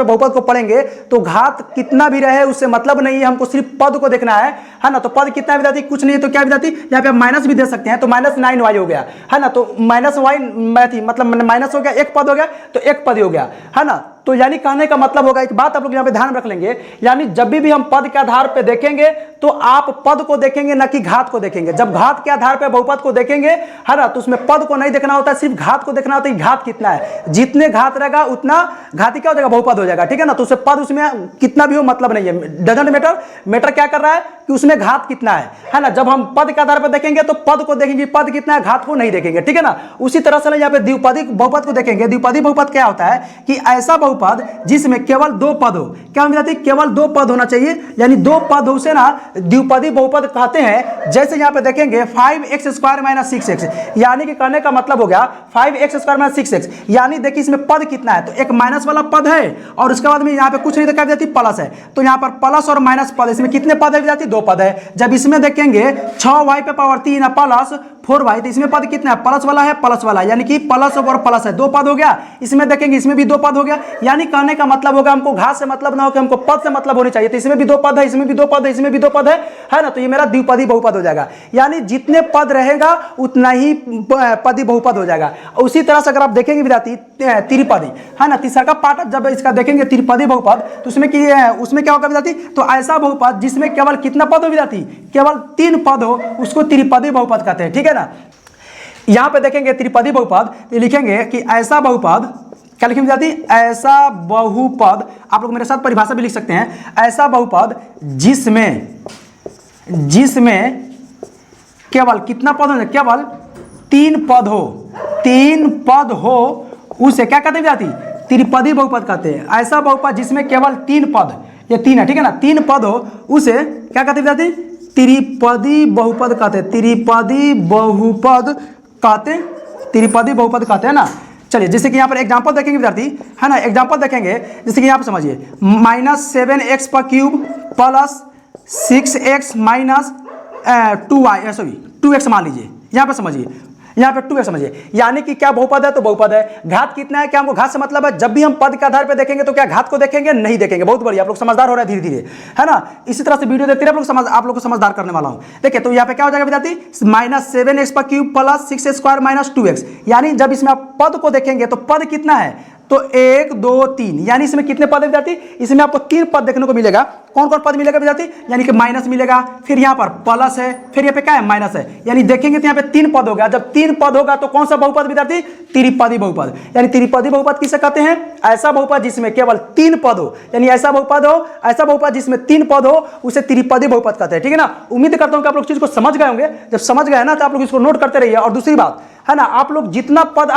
बहुपद को पढ़ेंगे, तो घात कितना भी रहे उससे मतलब नहीं है, हमको सिर्फ पद को देखना है ना। तो पद कितना विद्यार्थी, कुछ नहीं है, तो क्या विद्यार्थी यहाँ पे माइनस भी दे सकते हैं, तो -9y हो गया, है ना। तो -y मतलब माइनस हो गया, एक पद हो गया, तो एक पद हो गया, है ना। तो यानी कहने का मतलब होगा, एक बात आप लोग यहाँ पे ध्यान रख लेंगे, यानी जब भी हम पद के आधार पे देखेंगे तो आप पद को देखेंगे ना कि घात को देखेंगे। जब घात के आधार पे बहुपद को देखेंगे, है ना, तो उसमें पद को नहीं देखना होता है, सिर्फ घात को देखना होता है कि घात कितना है। जितने घात रहेगा उतना घाती क्या हो जाएगा, बहुपद हो जाएगा, ठीक है ना। तो उससे पद उसमें कितना भी हो मतलब नहीं है, डजंट मैटर क्या कर रहा है कि उसमें घात कितना है ना। जब हम पद के आधार पर देखेंगे तो पद को देखेंगे, पद कितना है, घात को नहीं देखेंगे, ठीक है ना। उसी तरह से यहाँ पे द्विपदी बहुपद को देखेंगे। द्विपदी बहुपद क्या होता है कि ऐसा बहुपद जिसमें केवल दो पद हो, क्या विद्यार्थी, केवल दो पद होना चाहिए, यानी दो पद हो से ना द्विपदी बहुपद कहते हैं। जैसे यहाँ पे देखेंगे 5x² - 6x, यानी कि कहने का मतलब हो गया 5x² - 6x, यानी देखिए इसमें पद कितना है, तो एक माइनस वाला पद है और उसके बाद में यहाँ पे कुछ नहीं तो क्या विद्यार्थी, प्लस है। तो यहाँ पर प्लस और माइनस पद, इसमें कितने पद है विद्यार्थी, दो पद है। जब इसमें देखेंगे 6y पे पावर 3 प्लस 4y, तो इसमें पद कितना है, प्लस वाला है, प्लस वाला, यानी कि प्लस और प्लस है, दो पद हो गया। इसमें देखेंगे इसमें भी दो पद हो गया, यानी कहने का मतलब होगा हमको घात से मतलब ना हो कि हमको पद से मतलब होनी चाहिए। तो इसमें भी दो पद है, इसमें भी दो पद है, इसमें भी दो पद है ना। तो ये मेरा द्विपदी बहुपद हो जाएगा, यानी जितने पद रहेगा उतना ही पदी बहुपद हो जाएगा। उसी तरह से अगर आप देखेंगे विद्यार्थी त्रिपदी, है ना, तीसरा का पार्ट जब इसका देखेंगे त्रिपदी बहुपद, तो उसमें क्या होगा विद्यार्थी, तो ऐसा बहुपद जिसमें केवल कितना पद हो विद्यार्थी, केवल 3 पद हो, उसको त्रिपदी बहुपद कहते हैं, ठीक है ना। यहां पे देखेंगे त्रिपदी बहुपद, लिखेंगे कि ऐसा बहुपद, क्या लिखेंगे विद्यार्थी, ऐसा बहुपद, आप लोग मेरे साथ परिभाषा भी लिख सकते हैं, ऐसा बहुपद जिसमें केवल कितना पद हो, केवल 3 पद हो, 3 पद हो, उसे क्या कहते हैं विद्यार्थी, त्रिपदी बहुपद कहते हैं। ऐसा बहुपद जिसमें केवल 3 पद, ये 3 है, ठीक है ना, 3 पद हो, उसे क्या कहते हैं विद्यार्थी, त्रिपदी बहुपद कहते हैं, त्रिपदी बहुपद कहते हैं ना। चलिए जैसे कि यहाँ पर एग्जांपल देखेंगे विद्यार्थी, है ना, एग्जांपल देखेंगे, जैसे कि यहाँ पर समझिए -7x plus 6x minus 2x मान लीजिए। यहाँ पर समझिए, यहाँ पे 2x समझिए, यानी कि क्या बहुपद है, तो बहुपद है। घात कितना है, क्या हमको घात से मतलब है। जब भी हम पद के आधार पे देखेंगे तो क्या घात को देखेंगे, नहीं देखेंगे। बहुत बढ़िया, आप लोग समझदार हो रहे हैं धीरे धीरे, है ना। इसी तरह से वीडियो देखते रहे, आप लोग को समझदार करने वाला हूं। देखिए तो यहाँ पे क्या हो जाएगा विद्यार्थी, -7x प्लस 6x²- 2x, यानी जब इसमें आप पद को देखेंगे तो पद कितना है, तो 1 2 3, यानी इसमें कितने पद है विद्यार्थी, इसमें आपको 3 पद देखने को मिलेगा। कौन कौन पद मिलेगा विद्यार्थी, यानी कि माइनस मिलेगा, फिर यहाँ पर प्लस है, फिर यहाँ पे क्या है, माइनस है, यानी देखेंगे तो यहाँ पे 3 पद होगा। जब 3 पद होगा तो कौन सा बहुपद विद्यार्थी, त्रिपदी बहुपद। यानी त्रिपदी बहुपद किसे कहते हैं, ऐसा बहुपद जिसमें केवल 3 पद हो, यानी ऐसा बहुपद जिसमें 3 पद हो, उसे त्रिपदी बहुपद कहते हैं, ठीक है ना। उम्मीद करता हूं कि आप लोग चीज को समझ गए होंगे। जब समझ गए ना तो आप लोग इसको नोट करते रहिए। और दूसरी बात, है ना। आप लोग जितना पद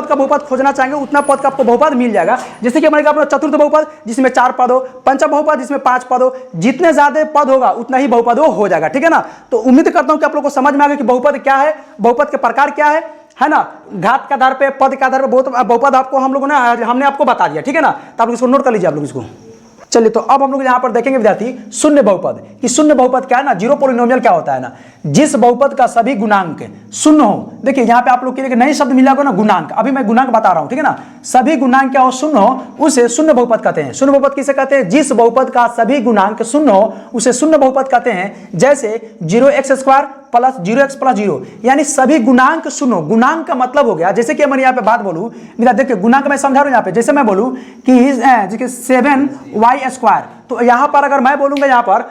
का बहुपद खोजना चाहेंगे उतना पद का आपको बहुपद मिल जाएगा। जैसे कि हमारे चतुर्थ बहुपद जिसमें 4 पद हो, पंचम बहुपद जिसमें 5 पद हो, जितने ज्यादा पद होगा उतना ही बहुपद हो जाएगा, ठीक है ना। तो उम्मीद करता हूं कि आप लोग को समझ में आ गया कि बहुपद क्या है, बहुपद के प्रकार क्या है ना। घात के आधार पे, पद के आधार पे बहुपद आपको हमने आपको बता दिया, ठीक है ना। तो आप इसको नोट कर लीजिए आप लोग इसको। चलिए, तो अब हम लोग यहाँ पर देखेंगे विद्यार्थी शून्य बहुपद कि शून्य बहुपद क्या है ना, जीरो पॉलिनोमियल क्या होता है ना। जिस बहुपद का सभी गुणांक शून्य हो, देखिए यहाँ पे आप लोग के लिए नए शब्द मिला ना, गुणांक। अभी मैं गुणांक बता रहा हूं, ठीक है ना। सभी गुणांक क्या हो, शून्य हो, उसे शून्य बहुपद कहते हैं। शून्य बहुपद किसे कहते हैं, जिस बहुपद का सभी गुणांक शून्य हो उसे शून्य बहुपद कहते हैं। जैसे 0x² प्लस 0x प्लस 0, यानी सभी गुणांक शून्य। गुणांक का मतलब हो गया, जैसे कि मैं यहाँ पे बात बोलूं, देखिए गुणांक मैं समझा रहा हूं यहाँ पे। जैसे मैं बोलूं कि 7y², तो यहाँ पर अगर मैं बोलूंगा यहाँ पर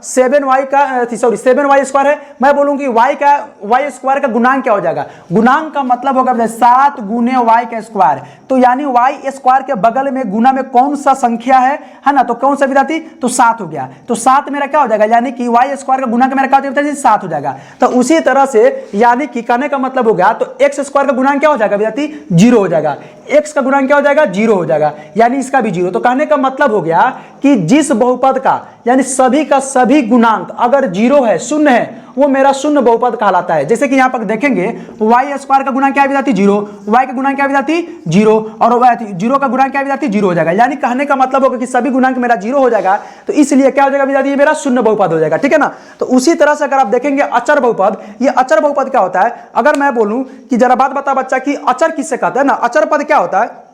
7y² है, मैं बोलूंगी y² का गुणांक क्या हो जाएगा। गुणांक का मतलब होगा 7 गुने y²। तो यानी y² के बगल में गुना में कौन सा संख्या है ना, तो कौन सा विद्यार्थी, तो 7 हो गया। तो 7 मेरा क्या हो जाएगा, यानी कि y² का गुणांक मेरा क्या हो जाएगा, 7 हो जाएगा। तो उसी तरह से यानी कि कहने का मतलब हो गया, तो x² का गुणांक क्या हो जाएगा विद्यार्थी, 0 हो जाएगा। x का गुणांक क्या हो जाएगा, 0 हो जाएगा, यानी इसका भी 0। तो कहने का मतलब हो गया कि जिस बहुपद का यानी सभी का सभी गुणांक अगर 0 है, शून्य है, वो मेरा शून्य बहुपद कहलाता है। जैसे कि यहां पर देखेंगे y² का गुणांक क्या है विद्यार्थी, 0, y का गुणांक क्या है विद्यार्थी, 0, और 0 का गुणांक क्या है विद्यार्थी, 0 हो जाएगा। यानी कहने का मतलब होगा कि सभी गुणांक मेरा 0 हो जाएगा, तो इसलिए क्या हो जाएगा विद्यार्थी, ये मेरा शून्य बहुपद हो जाएगा, ठीक है ना। तो उसी तरह से अगर आप देखेंगे अचर बहुपद, ये अचर बहुपद क्या होता है। अगर मैं बोलूं कि जरा बात बता बच्चा कि अचर किससे कहते हैं ना, अचर पद क्या होता है,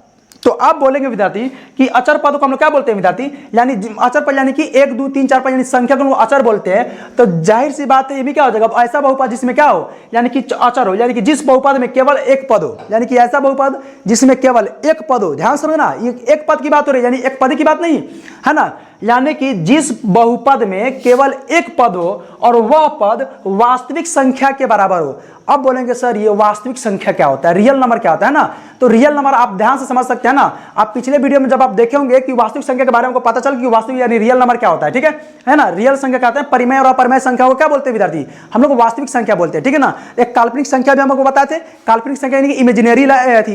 तो आप बोलेंगे विद्यार्थी कि अचर पद को हम लोग क्या बोलते हैं विद्यार्थी, यानी अचर पद यानी कि 1 2 3 4 5 यानी संख्या को हम लोग अचर बोलते हैं। तो जाहिर सी बात है ये भी क्या हो जाएगा, ऐसा बहुपद जिसमें क्या हो, यानी कि अचर हो, यानी कि जिस बहुपद में केवल एक पद हो, यानी कि ऐसा बहुपद जिसमें केवल एक पद हो। ध्यान समझना, ये एक पद की बात हो रही है, यानी एक पद की बात नहीं है ना। यानी कि जिस बहुपद में केवल एक पद हो और वह पद वास्तविक संख्या के बराबर हो। अब बोलेंगे सर ये वास्तविक संख्या क्या होता है, रियल नंबर क्या होता है ना। तो रियल नंबर आप ध्यान से समझ सकते हैं ना। आप पिछले वीडियो में जब आप देखे होंगे कि वास्तविक संख्या के बारे में आपको पता चल कि वास्तविक यानी रियल नंबर क्या होता है, ठीक है ना। रियल संख्या कहते हैं, परिमेय और अपरिमेय संख्या को क्या बोलते हैं विद्यार्थी, हम लोग वास्तविक संख्या बोलते हैं, ठीक है ना। एक काल्पनिक संख्या भी हमको बताए थे। काल्पनिक संख्या यानी कि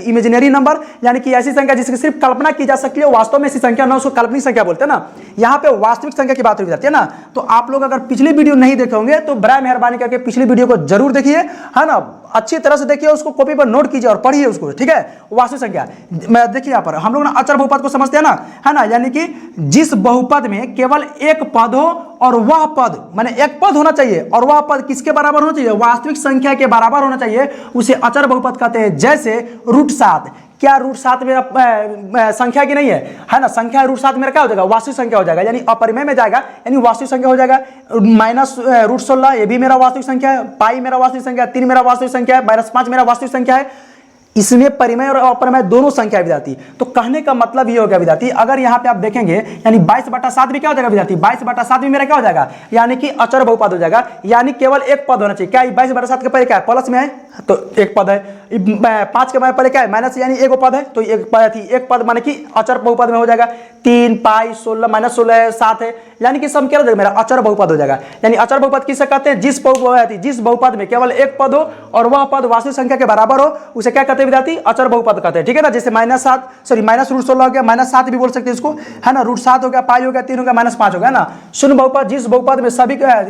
इमेजिनरी नंबर, यानी कि ऐसी संख्या जिसकी सिर्फ कल्पना की जा सकती है, वास्तव में ऐसी संख्या ना, उसको काल्पनिक संख्या बोलते हैं ना। यहाँ पे वास्तविक संख्या की बात हो जाती है ना। तो आप लोग अगर पिछली वीडियो नहीं देखे होंगे तो बड़ा मेहरबानी करके पिछली वीडियो को जरूर देखिए, है ना। अच्छी तरह से देखिए, उसको कॉपी पर नोट कीजिए और पढ़िए उसको, ठीक है। वास्तविक संख्या मैं देखिए यहाँ पर हम लोग ना अचर बहुपद को समझते हैं ना, है ना। यानी कि जिस बहुपद में केवल एक पद हो और वह पद माने एक पद होना चाहिए और वह पद किसके बराबर होना चाहिए, वास्तविक संख्या के बराबर होना चाहिए, उसे अचर बहुपद कहते हैं। जैसे √7, क्या √7 मेरा संख्या की नहीं है ना। संख्या √7 मेरा क्या हो जाएगा, वास्तविक संख्या हो जाएगा, यानी अपरिमेय में जाएगा, यानी वास्तविक संख्या हो जाएगा। -√16 ये भी मेरा वास्तविक संख्या है, पाई मेरा वास्तविक संख्या है, 3 मेरा वास्तविक संख्या है, -5 मेरा वास्तविक संख्या है। इसमें परिमेय और अपरिमेय दोनों संख्या विद्यार्थी। तो कहने का मतलब ये हो गया विद्यार्थी, अगर यहाँ पे आप देखेंगे यानी 22/7 भी क्या हो जाएगा विद्यार्थी, 22/7 भी मेरा क्या हो जाएगा, यानी कि अचर बहुपद हो जाएगा। यानी केवल एक पद होना चाहिए। क्या 22/7 के पहले क्या है, प्लस में है तो एक पद है, 5 के पहले क्या है, माइनस, यानी एक पद है तो एक पद माने कि अचर बहुपद में हो जाएगा। 3 पाई 16 -16 है, 7 है, यानी कि सम क्या हो जाएगा, मेरा अचर बहुपद हो जाएगा। यानी अचर बहुपद किसे कहते हैं, जिस बहुपद में केवल एक पद हो और वह पद वास्तविक संख्या के बराबर हो, उसे क्या कहते हैं विद्यार्थी, अचर बहुपद कहते हैं, ठीक है ना। जैसे -√16 हो गया, -7 भी बोल सकते हैं इसको, है ना। √7 हो गया, पाई हो गया, 3 हो गया, -5 हो गया ना। शून्य बहुपद, जिस बहुपद में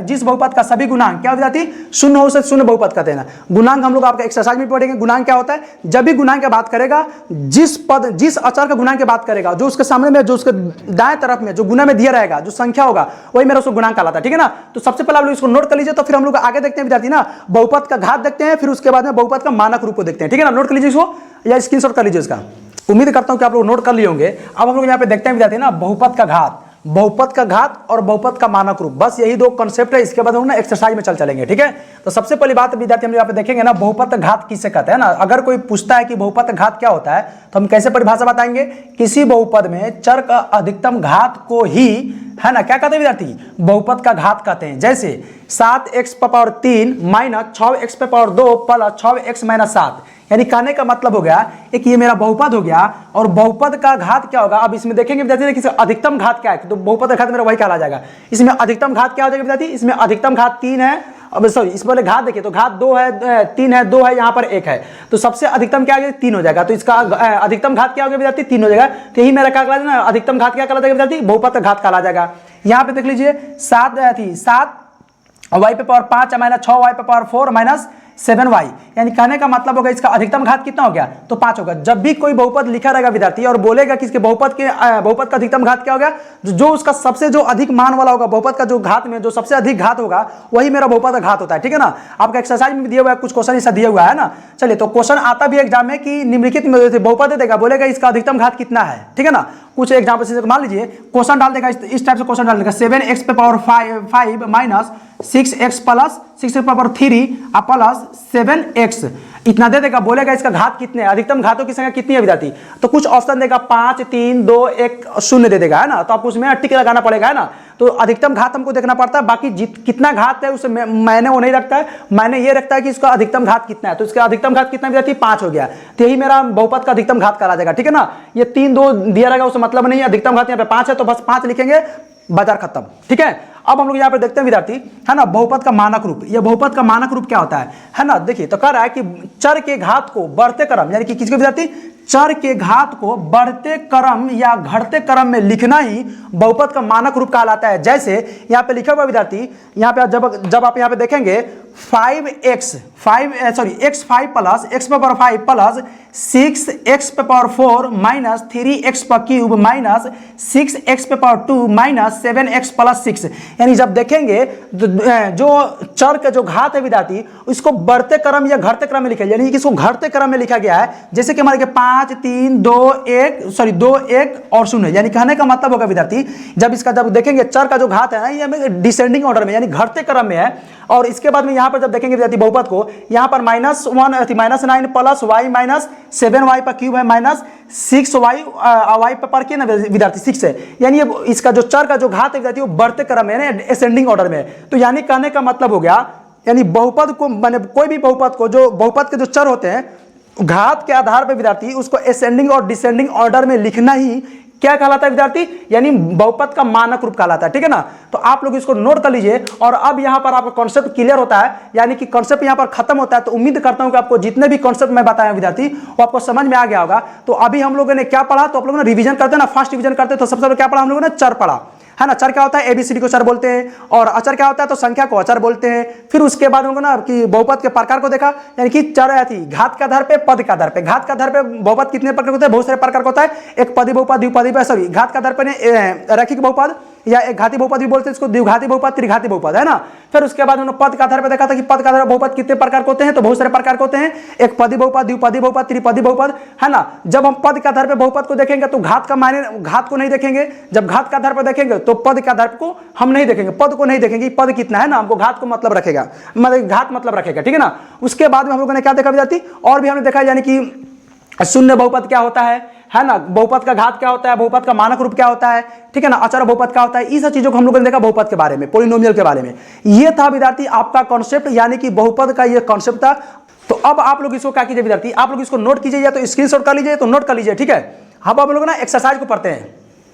जिस बहुपद का सभी गुणांक क्या विद्यार्थी, शून्य हो, उसे शून्य बहुपद कहते हैं ना। गुणांक हम लोग आपका एक्सरसाइज में पढ़ेंगे। गुणांक क्या होता है, जब भी गुणांक की बात करेगा, जिस अचर का गुणांक की बात करेगा, जो उसके सामने में, जो उसके दाएं तरफ में जो गुना में दिया रहेगा, जो संख्या होगा, वही मेरा उसको गुणांक कहलाता है, ठीक है ना। तो सबसे पहले आप लोग इसको नोट कर लीजिए, तो फिर हम लोग आगे देखते हैं विद्यार्थी ना, बहुपद का घात देखते हैं, फिर उसके बाद में बहुपद का मानक रूप को देखते हैं, ठीक है ना। नोट कर लीजिए इसको या स्क्रीनशॉट कर लीजिए इसका। उम्मीद करता हूं कि आप लोग नोट कर लिए होंगे। अब हम लोग यहाँ पे देखते हैं विद्यार्थी ना, बहुपद का घात और बहुपद का मानक रूप, बस यही दो कॉन्सेप्ट है। इसके बाद हम ना एक्सरसाइज में चलेंगे, ठीक है। तो सबसे पहली बात विद्यार्थी हम यहाँ पे देखेंगे ना, बहुपद का घात किसे कहते हैं ना। अगर कोई पूछता है कि बहुपद का घात क्या होता है, तो हम कैसे परिभाषा बताएंगे, किसी बहुपद में चर का अधिकतम घात को ही, है ना, क्या कहते हैं विद्यार्थी, बहुपद का घात कहते हैं। जैसे 7x⁻3 - 6x⁻2 + 6x-7, यानी कहने का मतलब हो गया एक ये मेरा बहुपद हो गया और बहुपद का घात क्या होगा। अब इसमें देखेंगे विद्यार्थी कि अधिकतम घात क्या है, तो बहुपद का घात मेरा वही कहला जाएगा। इसमें अधिकतम घात क्या हो जाएगा विद्यार्थी, इसमें अधिकतम घात 3 है अब सॉरी इस वाले घात देखिए, तो घात 2 है, 3 है, 2 है, यहाँ पर 1 है, तो सबसे अधिकतम क्या आ गया 3 हो जाएगा। तो इसका अधिकतम घात क्या हो गया विद्यार्थी 3 हो जाएगा। तो यही मेरा क्या कहला जाएगा, अधिकतम घात क्या कहला जाएगा विद्यार्थी, बहुपद का घात कहला जाएगा। यहाँ पे देख लीजिए 7 थी, 7 y पे पावर 5 माइनस 6y पे पावर 4 माइनस 7y, यानी कहने का मतलब होगा इसका अधिकतम घात कितना हो गया, तो 5 होगा। जब भी कोई बहुपद लिखा रहेगा विद्यार्थी और बोलेगा कि इसके बहुपद का अधिकतम घात क्या हो गया, जो उसका सबसे जो अधिक मान वाला होगा, बहुपद का जो घात में जो सबसे अधिक घात होगा वही मेरा बहुपद का घात होता है, ठीक है ना। आपका एक्सरसाइज में दिया हुआ है, कुछ क्वेश्चन ऐसा दिया हुआ है ना। चलिए, तो क्वेश्चन आता भी एग्जाम में कि निम्नलिखित में बहुपद देगा, बोलेगा इसका अधिकतम घात कितना है, ठीक है ना। कुछ एग्जाम्पल से मान लीजिए क्वेश्चन डाल देगा, इस टाइप से क्वेश्चन डाल देगा 7x पे power 5 minus 6x plus 6 power 3 plus 7x, इतना दे देगा, बोलेगा इसका घात कितने है, अधिकतम घातों की संख्या कितनी है विद्यार्थी। तो कुछ ऑप्शन देगा 5 3 2 1 0 दे देगा, है ना। तो आपको उसमें टिक लगाना पड़ेगा, है ना। तो अधिकतम घात हमको देखना पड़ता है, बाकी कितना घात है उसे मैंने वो नहीं रखता है, मैंने ये रखता है कि इसका अधिकतम घात कितना है। तो इसका अधिकतम घात कितना विद्यार्थी 5 हो गया, तो यही मेरा बहुपद का अधिकतम घात करा जाएगा, ठीक है ना। ये 3 2 दिया रहेगा उससे मतलब नहीं है, अधिकतम घात यहाँ पे 5 है तो बस 5 लिखेंगे, बाजार खत्म, ठीक है। अब हम लोग यहाँ पे देखते हैं विद्यार्थी, है ना, बहुपद का मानक रूप। ये बहुपद का मानक रूप क्या होता है ना। देखिए, तो कह रहा है कि चर के घात को बढ़ते क्रम, यानी कि किसके विद्यार्थी, चर के घात को बढ़ते क्रम या घटते क्रम में लिखना ही बहुपद का मानक रूप कहलाता है। जैसे यहाँ पे लिखा हुआ विद्यार्थी, यहाँ पे जब आप यहाँ पे देखेंगे 5x प्लस x पे पावर 5 प्लस 6x पे पावर 4 माइनस 3x पर क्यूब माइनस 6x पे पावर 2 माइनस 7x प्लस 6, यानी जब देखेंगे जो चर का जो घात है विद्यार्थी, इसको बढ़ते क्रम या घटते क्रम में लिखा, यानी कि इसको घटते क्रम में लिखा गया है। जैसे कि हमारे 5 3 2 1 और 0, यानी कहने का मतलब होगा विद्यार्थी, जब देखेंगे चर का जो घात है ना, ये डिसेंडिंग ऑर्डर में यानी घटते क्रम में है। और इसके बाद में यहाँ पर जब देखेंगे विद्यार्थी बहुपद को, यहाँ पर -9 प्लस y माइनस 7y पर क्यूब है माइनस 6y y पर क्या ना विद्यार्थी 6 है, यानी इसका जो चर का जो घात है विद्यार्थी वो बढ़ते क्रम में है, असेंडिंग ऑर्डर में। तो यानी कहने का मतलब हो गया, यानी बहुपद को माने कोई भी बहुपद को, जो बहुपद के जो चर होते हैं घात के आधार पर विद्यार्थी उसको असेंडिंग और डिसेंडिंग ऑर्डर में लिखना ही क्या कहलाता है विद्यार्थी, यानी बहुपद का मानक रूप कहलाता है, ठीक है ना। तो आप लोग इसको नोट कर लीजिए। और अब यहाँ पर आपका कॉन्सेप्ट क्लियर होता है, यानी कि कॉन्सेप्ट यहाँ पर खत्म होता है। तो उम्मीद करता हूँ कि आपको जितने भी कॉन्सेप्ट मैं बताया विद्यार्थी वो आपको समझ में आ गया होगा। तो अभी हम लोगों ने क्या पढ़ा, तो आप लोगों ने रिवीजन करते हैं ना, फर्स्ट रिवीजन करते हैं, तो सबसे पहले क्या पढ़ा हम लोगों ने, चर पढ़ा, है ना। चर क्या होता है, ABCD को चर बोलते हैं, और अचर क्या होता है, तो संख्या को अचर बोलते हैं। फिर उसके बाद हमको ना कि बहुपद के प्रकार को देखा, यानी कि चर थी घात के आधार पे, पद के आधार पे। घात के आधार पे बहुपद कितने प्रकार होते हैं, बहुत सारे प्रकार का होता है। एक पदी बहुपद, द्विपदी बहुपद, सॉरी घात के आधार पे रैखिक बहुपद या एक घाती बहुपद भी बोलते हैं इसको, द्विघाती बहुपद, त्रिघाती बहुपद, है ना। फिर उसके बाद हमने पद के आधार पर देखा था कि पद के आधार पर बहुपद कितने प्रकार के होते हैं, तो बहुत सारे प्रकार के होते हैं। एक पदी बहुपद, द्विपदी बहुपद, त्रिपदी बहुपद, है ना। जब हम पद के आधार पर बहुपद को देखेंगे तो घात का मायने, घात को नहीं देखेंगे। जब घात के आधार पर देखेंगे तो पद के आधार को हम नहीं देखेंगे, पद को नहीं देखेंगे, पद कितना है ना, हमको घात को मतलब रखेगा, मतलब घात मतलब रखेगा, ठीक है ना। उसके बाद में हम लोगों ने क्या देखा विद्यार्थी, और भी हमने देखा, यानी कि शून्य बहुपद क्या होता है ना, बहुपद का घात क्या होता है, बहुपद का मानक रूप क्या होता है, ठीक है ना, अचर बहुपद क्या होता है। इस सब चीजों को हम लोगों ने देखा बहुपद के बारे में, पॉलिनोमियल के बारे में। ये था विद्यार्थी आपका कॉन्सेप्ट, यानी कि बहुपद का ये कॉन्सेप्ट था। तो अब आप लोग इसको क्या कीजिए विद्यार्थी, आप लोग इसको नोट कीजिए, या तो स्क्रीनशॉट कर लीजिए, तो नोट कर लीजिए, ठीक है। अब आप लोग ना एक्सरसाइज को पढ़ते हैं।